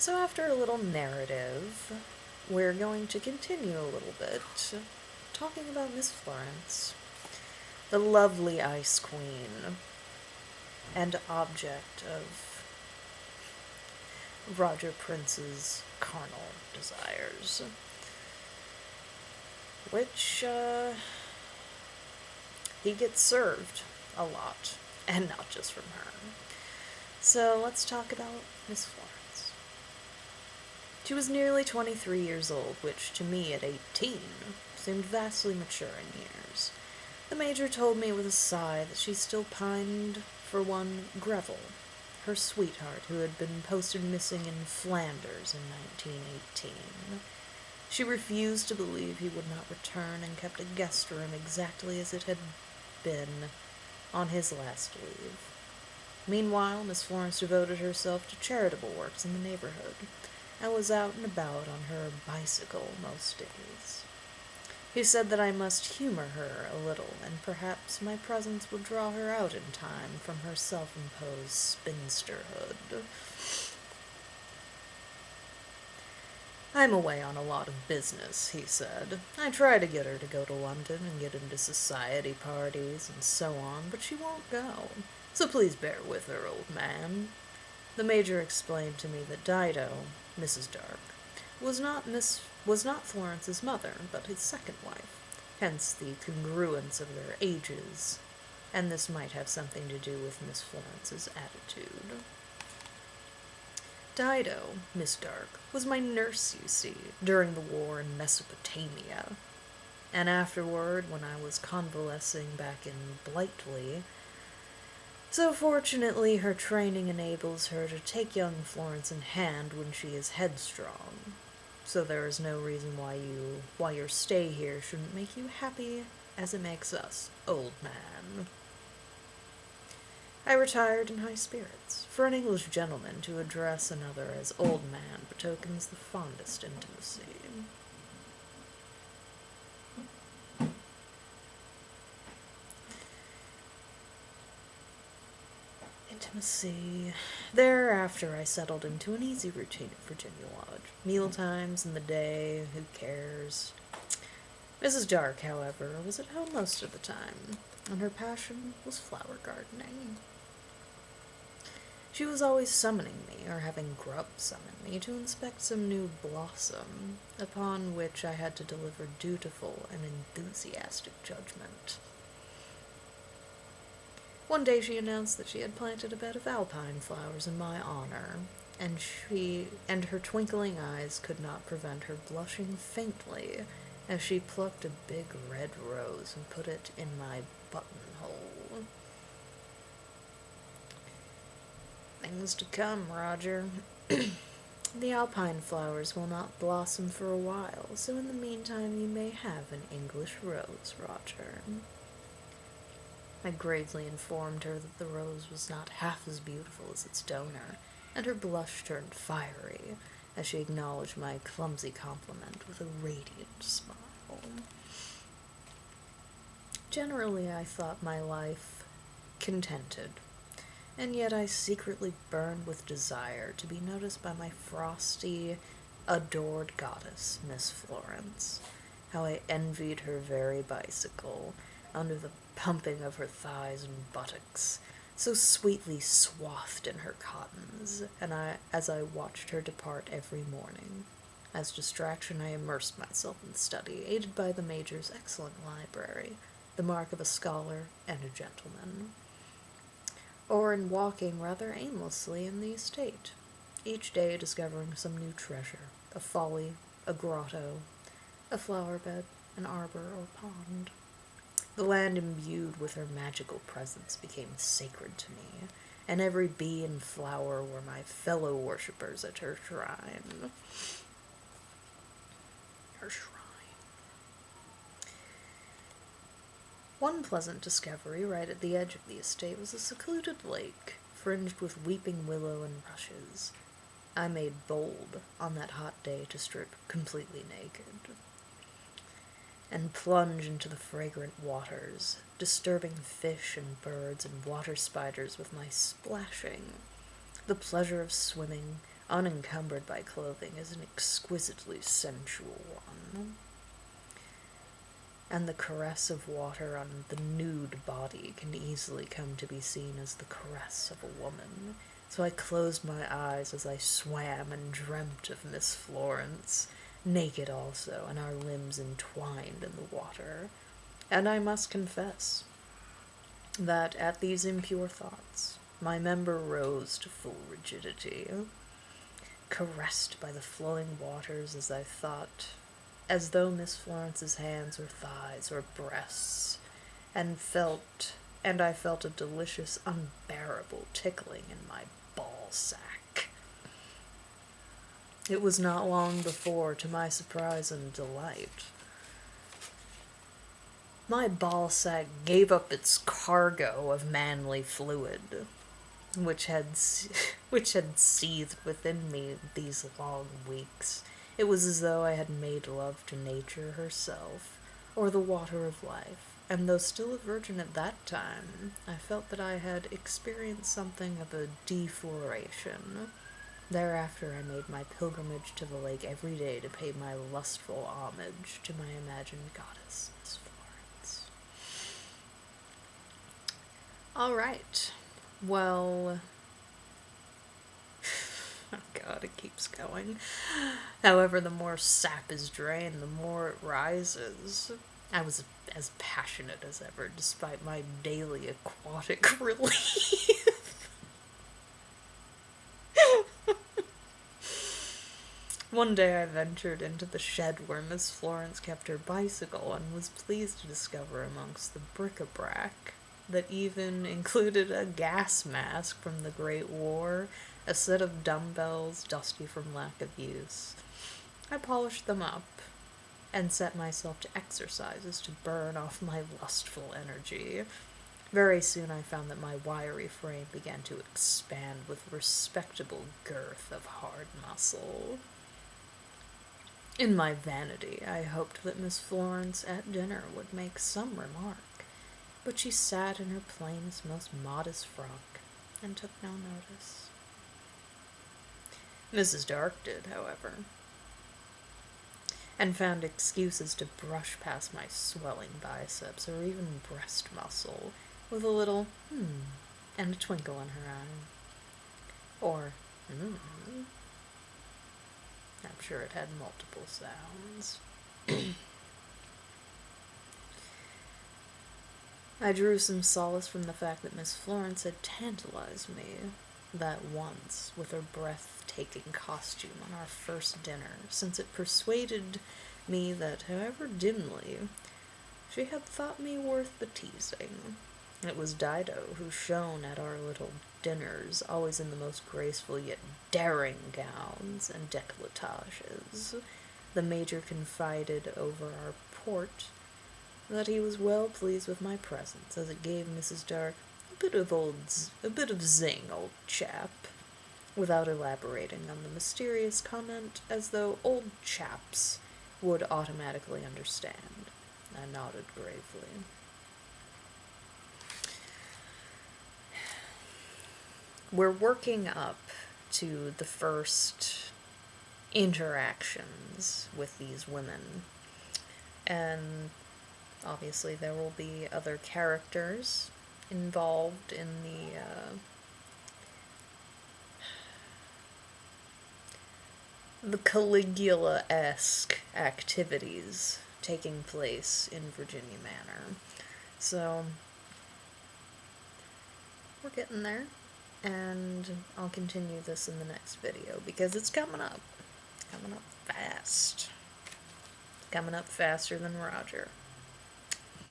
So after a little narrative, we're going to continue a little bit talking about Miss Florence, the lovely Ice Queen, and object of Roger Prince's carnal desires, which he gets served a lot, and not just from her. So let's talk about Miss Florence. She was nearly 23 years old, which to me at 18 seemed vastly mature in years. The Major told me with a sigh that she still pined for one Greville, her sweetheart who had been posted missing in Flanders in 1918. She refused to believe he would not return and kept a guest room exactly as it had been on his last leave. Meanwhile, Miss Florence devoted herself to charitable works in the neighborhood, and was out and about on her bicycle most days. He said that I must humor her a little, and perhaps my presence would draw her out in time from her self-imposed spinsterhood. I'm away on a lot of business, he said. I try to get her to go to London and get into society parties and so on, but she won't go. So please bear with her, old man. The Major explained to me that Dido, Mrs. Dark, was not Florence's mother, but his second wife, hence the congruence of their ages, and this might have something to do with Miss Florence's attitude. Dido, Miss Dark, was my nurse, you see, during the war in Mesopotamia, and afterward, when I was convalescing back in Blightly. So fortunately, her training enables her to take young Florence in hand when she is headstrong. So there is no reason why your stay here shouldn't make you happy as it makes us, old man. I retired in high spirits. For an English gentleman to address another as old man betokens the fondest intimacy. Thereafter I settled into an easy routine at Virginia Lodge. Meal times in the day, who cares? Mrs. Dark, however, was at home most of the time, and her passion was flower gardening. She was always summoning me, or having Grub summon me, to inspect some new blossom, upon which I had to deliver dutiful and enthusiastic judgment. One day she announced that she had planted a bed of alpine flowers in my honor, and her twinkling eyes could not prevent her blushing faintly as she plucked a big red rose and put it in my buttonhole. Things to come, Roger. The alpine flowers will not blossom for a while, so in the meantime you may have an English rose, Roger. I gravely informed her that the rose was not half as beautiful as its donor, and her blush turned fiery as she acknowledged my clumsy compliment with a radiant smile. Generally, I thought my life contented, and yet I secretly burned with desire to be noticed by my frosty, adored goddess, Miss Florence. How I envied her very bicycle, under the pumping of her thighs and buttocks, so sweetly swathed in her cottons, and as I watched her depart every morning. As distraction, I immersed myself in study, aided by the Major's excellent library, the mark of a scholar and a gentleman, or in walking rather aimlessly in the estate, each day discovering some new treasure, a folly, a grotto, a flower bed, an arbor, or pond. The land imbued with her magical presence became sacred to me, and every bee and flower were my fellow worshippers at her shrine. One pleasant discovery right at the edge of the estate was a secluded lake, fringed with weeping willow and rushes. I made bold, on that hot day, to strip completely naked, and plunge into the fragrant waters, disturbing fish and birds and water spiders with my splashing. The pleasure of swimming, unencumbered by clothing, is an exquisitely sensual one. And the caress of water on the nude body can easily come to be seen as the caress of a woman. So I closed my eyes as I swam and dreamt of Miss Florence, naked also, and our limbs entwined in the water. And I must confess that at these impure thoughts, my member rose to full rigidity, caressed by the flowing waters as I thought, as though Miss Florence's hands or thighs or breasts, and I felt a delicious, unbearable tickling in my ball sack. It was not long before, to my surprise and delight, my ball sack gave up its cargo of manly fluid, which had seethed within me these long weeks. It was as though I had made love to nature herself, or the water of life, and though still a virgin at that time, I felt that I had experienced something of a defloration. Thereafter I made my pilgrimage to the lake every day to pay my lustful homage to my imagined goddess, Miss Florence. All right. Well, oh god, it keeps going. However, the more sap is drained, the more it rises. I was as passionate as ever, despite my daily aquatic relief. One day I ventured into the shed where Miss Florence kept her bicycle and was pleased to discover amongst the bric-a-brac that even included a gas mask from the Great War, a set of dumbbells dusty from lack of use. I polished them up and set myself to exercises to burn off my lustful energy. Very soon I found that my wiry frame began to expand with respectable girth of hard muscle. In my vanity, I hoped that Miss Florence at dinner would make some remark, but she sat in her plainest, most modest frock, and took no notice. Mrs. Dark did, however, and found excuses to brush past my swelling biceps or even breast muscle, with a little and a twinkle in her eye. Or, I'm sure it had multiple sounds. I drew some solace from the fact that Miss Florence had tantalized me that once with her breathtaking costume on our first dinner, since it persuaded me that, however dimly, she had thought me worth the teasing. It was Dido who shone at our little dinners, always in the most graceful yet daring gowns and décolletages. The Major confided over our port that he was well pleased with my presence, as it gave Mrs. Dark a bit of zing, old chap, without elaborating on the mysterious comment, as though old chaps would automatically understand. I nodded gravely. We're working up to the first interactions with these women, and obviously there will be other characters involved in the Caligula-esque activities taking place in Virginia Manor. So, we're getting there, and I'll continue this in the next video, because it's coming up fast. Coming up faster than Roger.